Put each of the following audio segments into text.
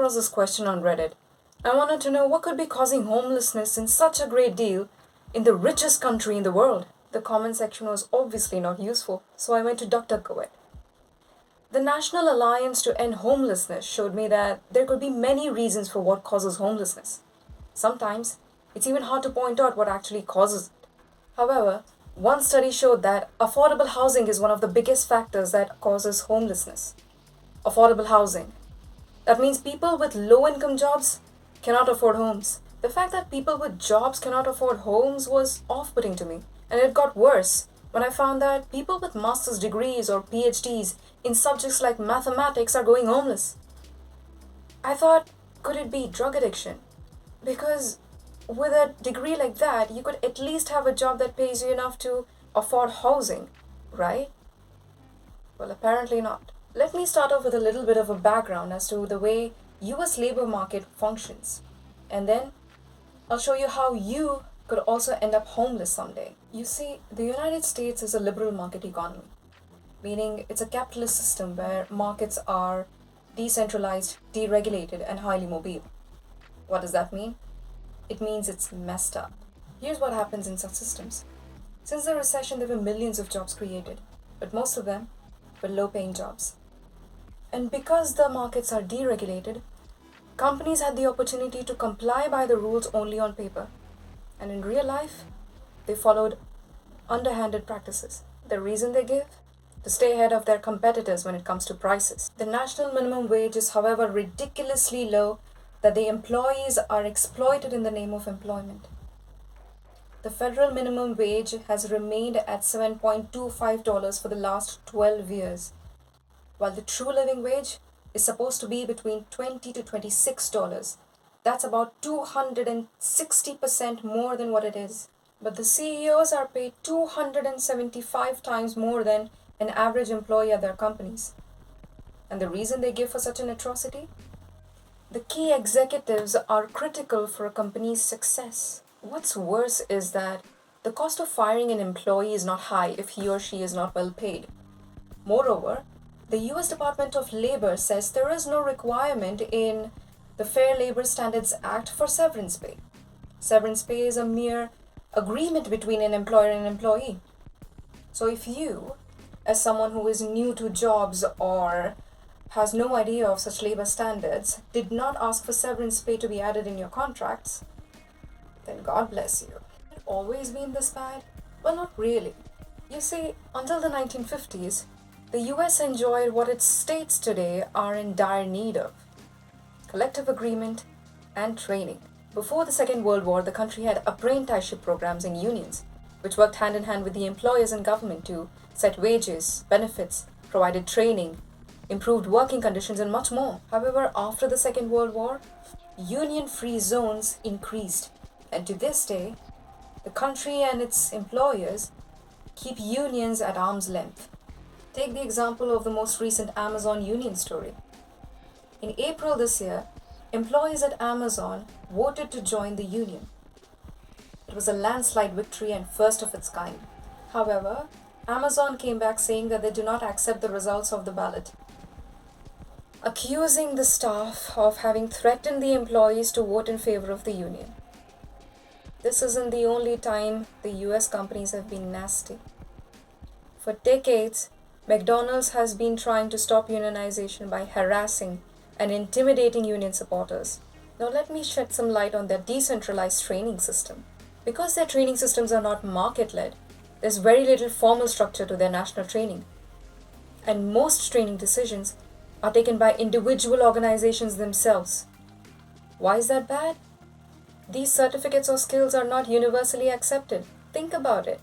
across this question on Reddit. I wanted to know what could be causing homelessness in such a great deal in the richest country in the world. The comment section was obviously not useful, so I went to DuckDuckGo it. The National Alliance to End Homelessness showed me that there could be many reasons for what causes homelessness. Sometimes, it's even hard to point out what actually causes it. However, one study showed that affordable housing is one of the biggest factors that causes homelessness. Affordable housing. That means people with low-income jobs cannot afford homes. The fact that people with jobs cannot afford homes was off-putting to me. And it got worse when I found that people with master's degrees or PhDs in subjects like mathematics are going homeless. I thought, could it be drug addiction? Because with a degree like that, you could at least have a job that pays you enough to afford housing, right? Well, apparently not. Let me start off with a little bit of a background as to the way US labor market functions. And then I'll show you how you could also end up homeless someday. You see, the United States is a liberal market economy, meaning it's a capitalist system where markets are decentralized, deregulated, and highly mobile. What does that mean? It means it's messed up. Here's what happens in such systems. Since the recession, there were millions of jobs created, but most of them were low-paying jobs. And because the markets are deregulated, companies had the opportunity to comply by the rules only on paper. And in real life, they followed underhanded practices. The reason they give? To stay ahead of their competitors when it comes to prices. The national minimum wage is, however, ridiculously low that the employees are exploited in the name of employment. The federal minimum wage has remained at $7.25 for the last 12 years, while the true living wage is supposed to be between $20 to $26. That's about 260% more than what it is. But the CEOs are paid 275 times more than an average employee at their companies. And the reason they give for such an atrocity? The key executives are critical for a company's success. What's worse is that the cost of firing an employee is not high if he or she is not well paid. Moreover, the US Department of Labor says there is no requirement in the Fair Labor Standards Act for severance pay. Severance pay is a mere agreement between an employer and employee. So if you, as someone who is new to jobs or has no idea of such labor standards, did not ask for severance pay to be added in your contracts, then God bless you. Has it always been this bad? Well, not really. You see, until the 1950s, the US enjoyed what its states today are in dire need of: collective agreement and training. Before the Second World War, the country had apprenticeship programs and unions, which worked hand in hand with the employers and government to set wages, benefits, provided training, improved working conditions, and much more. However, after the Second World War, union-free zones increased, and to this day, the country and its employers keep unions at arm's length. Take the example of the most recent Amazon union story. In April this year, employees at Amazon voted to join the union. It was a landslide victory and first of its kind. However, Amazon came back saying that they do not accept the results of the ballot, accusing the staff of having threatened the employees to vote in favor of the union. This isn't the only time the US companies have been nasty. For decades, McDonald's has been trying to stop unionization by harassing and intimidating union supporters. Now let me shed some light on their decentralized training system. Because their training systems are not market-led, there's very little formal structure to their national training. And most training decisions are taken by individual organizations themselves. Why is that bad? These certificates or skills are not universally accepted. Think about it.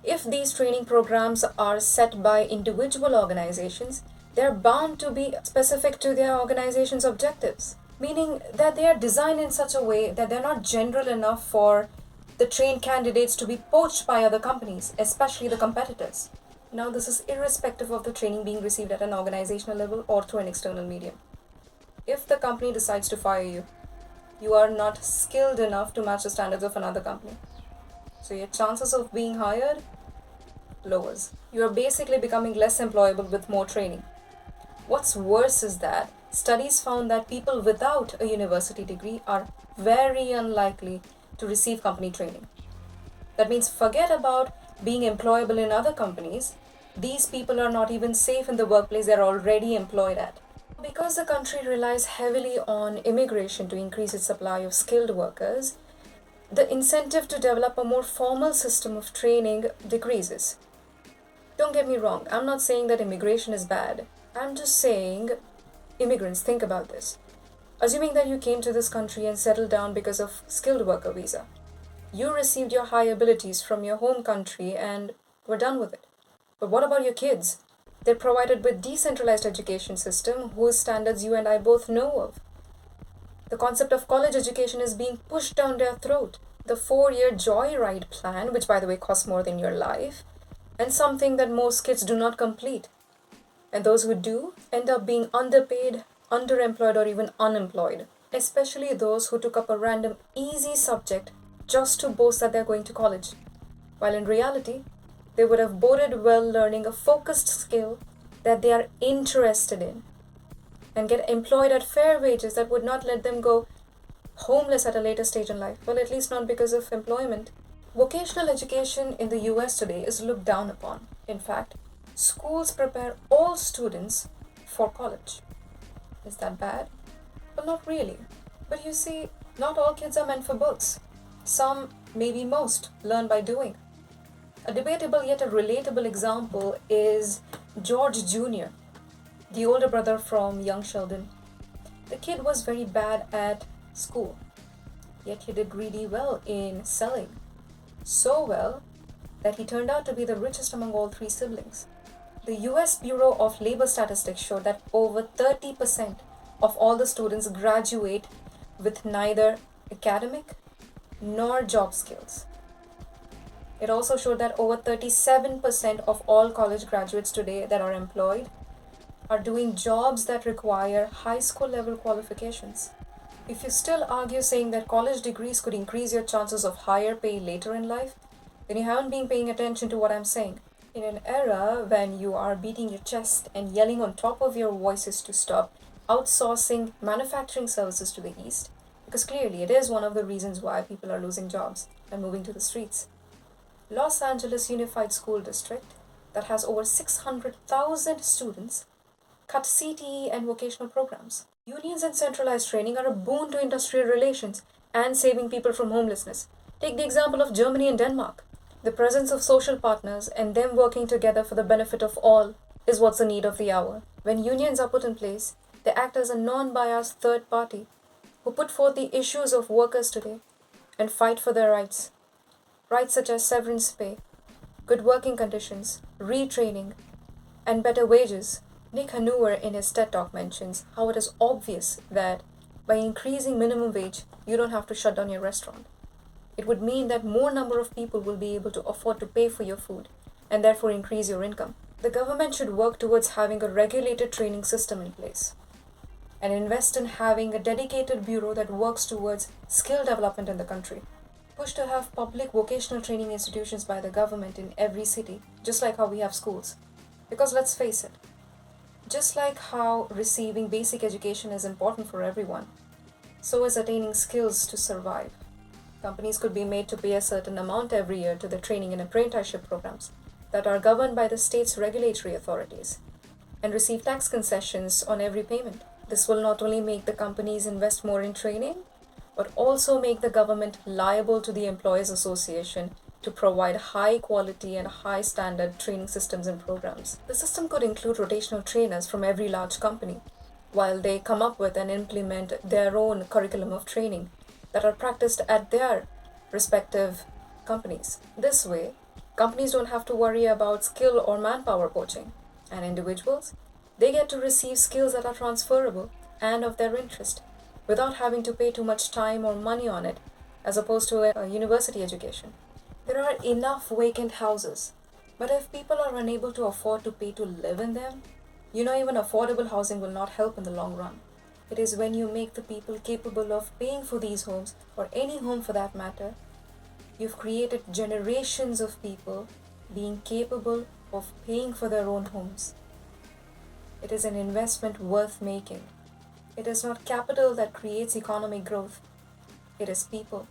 If these training programs are set by individual organizations, they're bound to be specific to their organization's objectives, meaning that they are designed in such a way that they're not general enough for the trained candidates to be poached by other companies, especially the competitors. Now, this is irrespective of the training being received at an organizational level or through an external medium. If the company decides to fire you, you are not skilled enough to match the standards of another company. So your chances of being hired lowers. You are basically becoming less employable with more training. What's worse is that Studies found that people without a university degree are very unlikely to receive company training. That means forget about being employable in other companies. These people are not even safe in the workplace they're already employed at. Because the country relies heavily on immigration to increase its supply of skilled workers, the incentive to develop a more formal system of training decreases. Don't get me wrong, I'm not saying that immigration is bad. I'm just saying, immigrants, think about this. Assuming that you came to this country and settled down because of skilled worker visa. You received your high abilities from your home country and were done with it. But what about your kids? They're provided with decentralized education system whose standards you and I both know of. The concept of college education is being pushed down their throat. The 4-year joyride plan, which by the way costs more than your life, and something that most kids do not complete. And those who do end up being underpaid, underemployed, or even unemployed. Especially those who took up a random easy subject just to boast that they're going to college, while in reality, they would have boded well learning a focused skill that they are interested in and get employed at fair wages that would not let them go homeless at a later stage in life. Well, at least not because of employment. Vocational education in the US today is looked down upon. In fact, schools prepare all students for college. Is that bad? Well, not really. But you see, not all kids are meant for books. Some, maybe most, learn by doing. A debatable yet a relatable example is George Jr., the older brother from young Sheldon. The kid was very bad at school, yet he did really well in selling. So well that he turned out to be the richest among all 3 siblings. The US Bureau of Labor Statistics showed that over 30% of all the students graduate with neither academic nor job skills. It also showed that over 37% of all college graduates today that are employed are doing jobs that require high school level qualifications. If you still argue saying that college degrees could increase your chances of higher pay later in life, then you haven't been paying attention to what I'm saying. In an era when you are beating your chest and yelling on top of your voices to stop outsourcing manufacturing services to the East, because clearly it is one of the reasons why people are losing jobs and moving to the streets. Los Angeles Unified School District, that has over 600,000 students, cut CTE and vocational programs. Unions and centralized training are a boon to industrial relations and saving people from homelessness. Take the example of Germany and Denmark. The presence of social partners and them working together for the benefit of all is what's the need of the hour. When unions are put in place, they act as a non-biased third party who put forth the issues of workers today and fight for their rights. Rights such as severance pay, good working conditions, retraining, and better wages. Nick Hanauer in his TED Talk mentions how it is obvious that by increasing minimum wage, you don't have to shut down your restaurant. It would mean that more number of people will be able to afford to pay for your food and therefore increase your income. The government should work towards having a regulated training system in place and invest in having a dedicated bureau that works towards skill development in the country. Push to have public vocational training institutions by the government in every city, just like how we have schools. Because let's face it, just like how receiving basic education is important for everyone, so is attaining skills to survive. Companies could be made to pay a certain amount every year to the training and apprenticeship programs that are governed by the state's regulatory authorities and receive tax concessions on every payment. This will not only make the companies invest more in training, but also make the government liable to the Employees Association to provide high quality and high standard training systems and programs. The system could include rotational trainers from every large company, while they come up with and implement their own curriculum of training that are practiced at their respective companies. This way, companies don't have to worry about skill or manpower poaching, and individuals, they get to receive skills that are transferable and of their interest, without having to pay too much time or money on it, as opposed to a university education. There are enough vacant houses, but if people are unable to afford to pay to live in them, even affordable housing will not help in the long run. It is when you make the people capable of paying for these homes, or any home for that matter, you've created generations of people being capable of paying for their own homes. It is an investment worth making. It is not capital that creates economic growth, it is people.